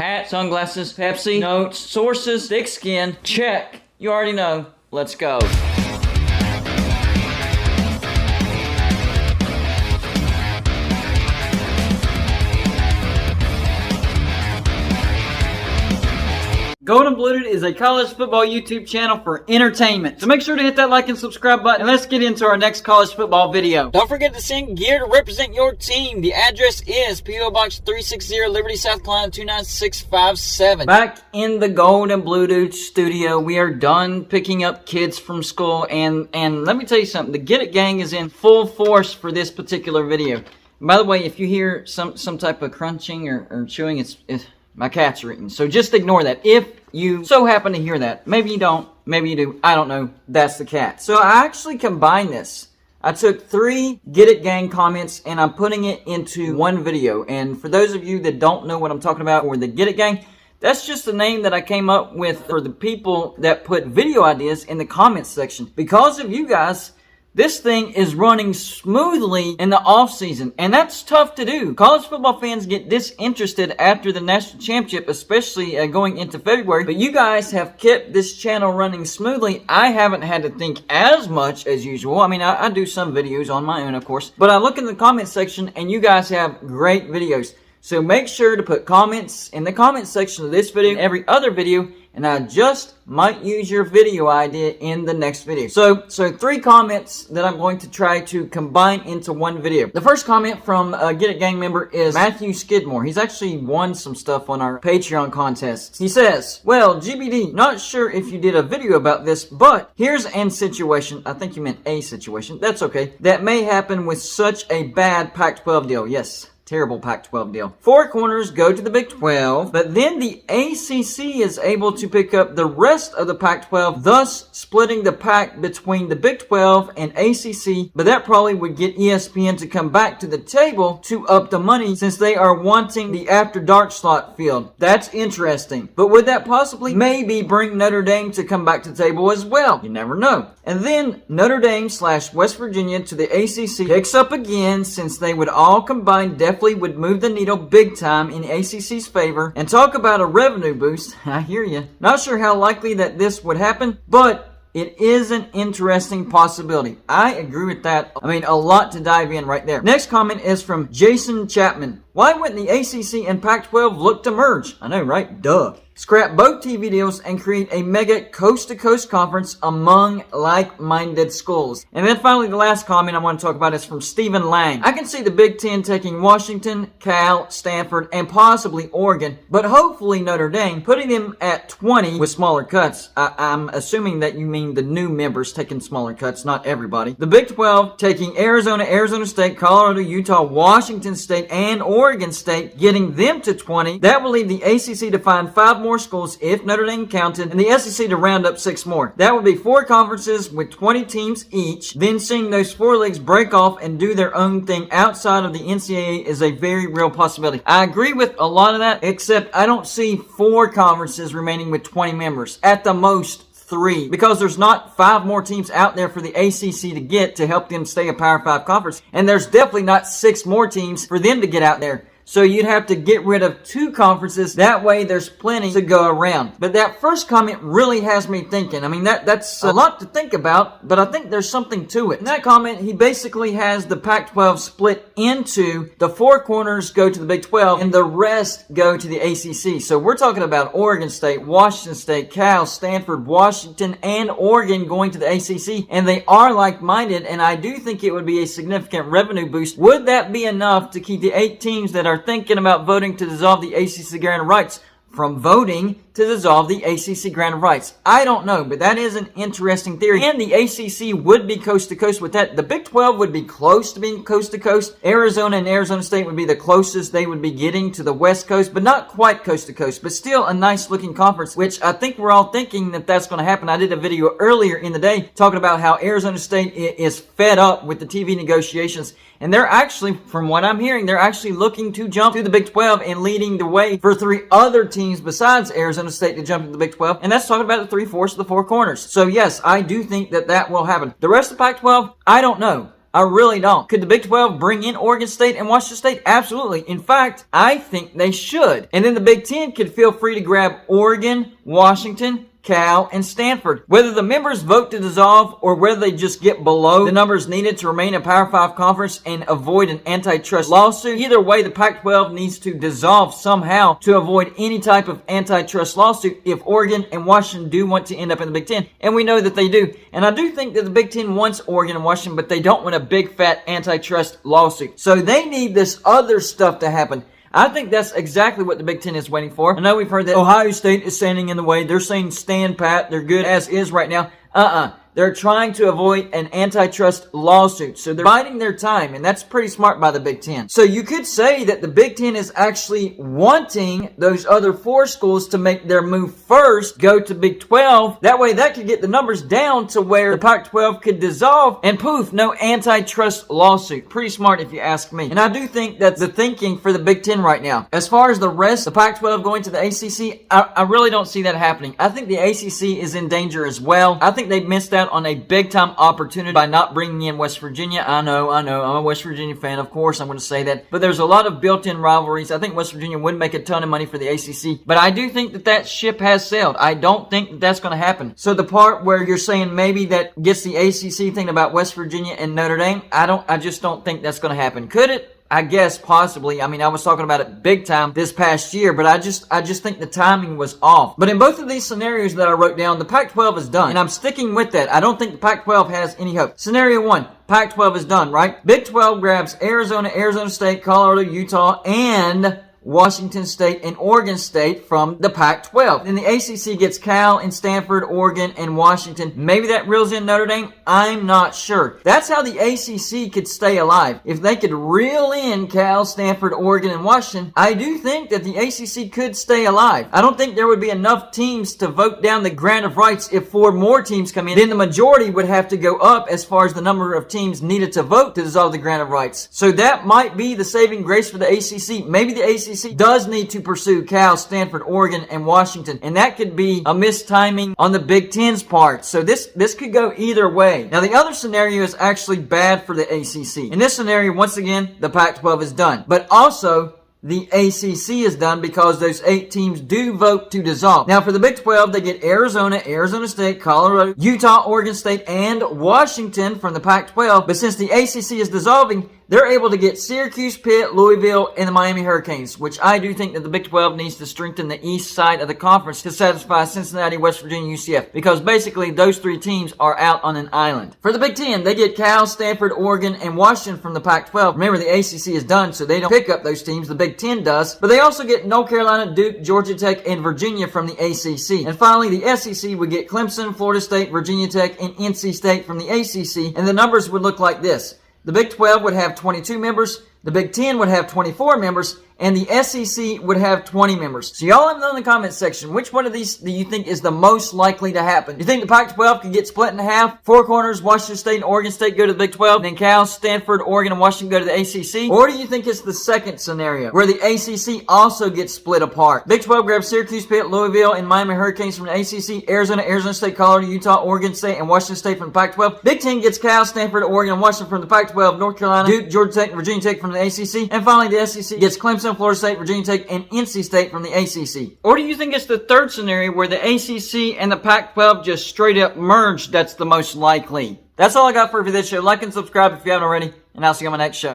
Hat, sunglasses, Pepsi, notes, sources, thick skin, check. You already know. Let's go. Golden Bluted is a college football YouTube channel for entertainment. So make sure to hit that like and subscribe button, and let's get into our next college football video. Don't forget to send gear to represent your team. The address is P.O. Box 360, Liberty, South Carolina 29657. Back in the Golden Bluted studio, we are done picking up kids from school, and let me tell you something. The Get It Gang is in full force for this particular video. And by the way, if you hear some type of crunching or chewing, it's my cats are eating. So just ignore that. If you so happen to hear that, maybe you don't, maybe you do, I don't know, that's the cat. So I actually combined this. I took 3 Get It Gang comments and I'm putting it into one video. And for those of you that don't know what I'm talking about, or the Get It Gang, that's just the name that I came up with for the people that put video ideas in the comments section. Because of you guys, this thing is running smoothly in the off season, and that's tough to do. College football fans get disinterested after the national championship, especially going into February, but you guys have kept this channel running smoothly. I haven't had to think as much as usual. I mean, I do some videos on my own, of course, but I look in the comment section and you guys have great videos. So make sure to put comments in the comment section of this video and every other video, and I just might use your video idea in the next video. So 3 comments that I'm going to try to combine into one video. The first comment from a Get It Gang member is Matthew Skidmore. He's actually won some stuff on our Patreon contests. He says, well, GBD, not sure if you did a video about this, but here's an situation, I think you meant a situation, that's okay, that may happen with such a bad Pac-12 deal. Yes. Terrible Pac-12 deal. 4 corners go to the Big 12, but then the ACC is able to pick up the rest of the Pac-12, thus splitting the Pac between the Big 12 and ACC, but that probably would get ESPN to come back to the table to up the money since they are wanting the After Dark slot filled. That's interesting. But would that possibly maybe bring Notre Dame to come back to the table as well? You never know. And then Notre Dame / West Virginia to the ACC picks up again since they would all combine definitely would move the needle big time in the ACC's favor. And talk about a revenue boost. I hear you. Not sure how likely that this would happen, but it is an interesting possibility. I agree with that. I mean, a lot to dive in right there. Next comment is from Jason Chapman. Why wouldn't the ACC and Pac-12 look to merge? I know, right? Duh. Scrap both TV deals and create a mega coast-to-coast conference among like-minded schools. And then finally, the last comment I want to talk about is from Stephen Lang. I can see the Big Ten taking Washington, Cal, Stanford, and possibly Oregon, but hopefully Notre Dame, putting them at 20 with smaller cuts. I'm assuming that you mean the new members taking smaller cuts, not everybody. The Big 12 taking Arizona, Arizona State, Colorado, Utah, Washington State, and Oregon State, getting them to 20. That will leave the ACC to find 5 more schools if Notre Dame counted, and the SEC to round up 6 more. That would be 4 conferences with 20 teams each. Then seeing those 4 leagues break off and do their own thing outside of the NCAA is a very real possibility. I agree with a lot of that, except I don't see 4 conferences remaining with 20 members. At the most, 3, because there's not 5 more teams out there for the ACC to get to help them stay a Power 5 conference, and there's definitely not 6 more teams for them to get out there. So you'd have to get rid of 2 conferences. That way there's plenty to go around. But that first comment really has me thinking. I mean, that's a lot to think about, but I think there's something to it. In that comment, he basically has the Pac-12 split into the 4 corners go to the Big 12 and the rest go to the ACC. So we're talking about Oregon State, Washington State, Cal, Stanford, Washington, and Oregon going to the ACC. And they are like-minded, and I do think it would be a significant revenue boost. Would that be enough to keep the 8 teams that are thinking about voting to dissolve the ACC grant of rights from voting to dissolve the ACC grant of rights? I don't know, but that is an interesting theory. And the ACC would be coast to coast with that. The Big 12 would be close to being coast to coast. Arizona and Arizona State would be the closest they would be getting to the West Coast, but not quite coast to coast, but still a nice looking conference, which I think we're all thinking that that's going to happen. I did a video earlier in the day talking about how Arizona State is fed up with the TV negotiations. And they're actually, from what I'm hearing, they're actually looking to jump to the Big 12 and leading the way for 3 other teams besides Arizona State to jump to the Big 12. And that's talking about the 3/4 of the 4 corners. So yes, I do think that that will happen. The rest of the Pac-12, I don't know. I really don't. Could the Big 12 bring in Oregon State and Washington State? Absolutely. In fact, I think they should. And then the Big Ten could feel free to grab Oregon, Washington, Cal, and Stanford. Whether the members vote to dissolve or whether they just get below the numbers needed to remain a Power 5 conference and avoid an antitrust lawsuit, either way, the Pac-12 needs to dissolve somehow to avoid any type of antitrust lawsuit if Oregon and Washington do want to end up in the Big Ten. And we know that they do. And I do think that the Big Ten wants Oregon and Washington, but they don't want a big fat antitrust lawsuit. So they need this other stuff to happen. I think that's exactly what the Big Ten is waiting for. I know we've heard that Ohio State is standing in the way. They're saying stand pat. They're good as is right now. They're trying to avoid an antitrust lawsuit. So they're biding their time, and that's pretty smart by the Big Ten. So you could say that the Big Ten is actually wanting those other 4 schools to make their move first, go to Big 12. That way that could get the numbers down to where the Pac-12 could dissolve, and poof, no antitrust lawsuit. Pretty smart if you ask me. And I do think that's the thinking for the Big Ten right now. As far as the rest, the Pac-12 going to the ACC, I really don't see that happening. I think the ACC is in danger as well. I think they missed out on a big-time opportunity by not bringing in West Virginia. I know. I'm a West Virginia fan, of course. I'm going to say that. But there's a lot of built-in rivalries. I think West Virginia would make a ton of money for the ACC. But I do think that that ship has sailed. I don't think that that's going to happen. So the part where you're saying maybe that gets the ACC thinking about West Virginia and Notre Dame, I just don't think that's going to happen. Could it? I guess possibly. I mean, I was talking about it big time this past year, but I just think the timing was off. But in both of these scenarios that I wrote down, the Pac-12 is done, and I'm sticking with that. I don't think the Pac-12 has any hope. Scenario 1, Pac-12 is done, right? Big 12 grabs Arizona, Arizona State, Colorado, Utah, and Washington State and Oregon State from the Pac-12. Then the ACC gets Cal and Stanford, Oregon, and Washington. Maybe that reels in Notre Dame. I'm not sure. That's how the ACC could stay alive. If they could reel in Cal, Stanford, Oregon, and Washington, I do think that the ACC could stay alive. I don't think there would be enough teams to vote down the grant of rights if 4 more teams come in. Then the majority would have to go up as far as the number of teams needed to vote to dissolve the grant of rights. So that might be the saving grace for the ACC. Maybe the ACC does need to pursue Cal, Stanford, Oregon, and Washington. And that could be a mistiming on the Big Ten's part. So this could go either way. Now, the other scenario is actually bad for the ACC. In this scenario, once again, the Pac-12 is done. But also, the ACC is done because those 8 teams do vote to dissolve. Now, for the Big 12, they get Arizona, Arizona State, Colorado, Utah, Oregon State, and Washington from the Pac-12. But since the ACC is dissolving, they're able to get Syracuse, Pitt, Louisville, and the Miami Hurricanes, which I do think that the Big 12 needs to strengthen the east side of the conference to satisfy Cincinnati, West Virginia, UCF, because basically those 3 teams are out on an island. For the Big 10, they get Cal, Stanford, Oregon, and Washington from the Pac-12. Remember, the ACC is done, so they don't pick up those teams. The Big 10 does. But they also get North Carolina, Duke, Georgia Tech, and Virginia from the ACC. And finally, the SEC would get Clemson, Florida State, Virginia Tech, and NC State from the ACC. And the numbers would look like this. The Big 12 would have 22 members, the Big 10 would have 24 members, and the SEC would have 20 members. So y'all let me know in the comments section, which one of these do you think is the most likely to happen? You think the Pac-12 could get split in half? 4 corners, Washington State and Oregon State go to the Big 12, then Cal, Stanford, Oregon, and Washington go to the ACC? Or do you think it's the second scenario, where the ACC also gets split apart? Big 12 grabs Syracuse, Pitt, Louisville, and Miami Hurricanes from the ACC, Arizona, Arizona State, Colorado, Utah, Oregon State, and Washington State from the Pac-12. Big 10 gets Cal, Stanford, Oregon, and Washington from the Pac-12, North Carolina, Duke, Georgia Tech, and Virginia Tech from the ACC. And finally, the SEC gets Clemson, Florida State, Virginia Tech, and NC State from the ACC. Or do you think it's the third scenario where the ACC and the Pac-12 just straight up merge that's the most likely? That's all I got for you for this show. Like and subscribe if you haven't already, and I'll see you on my next show.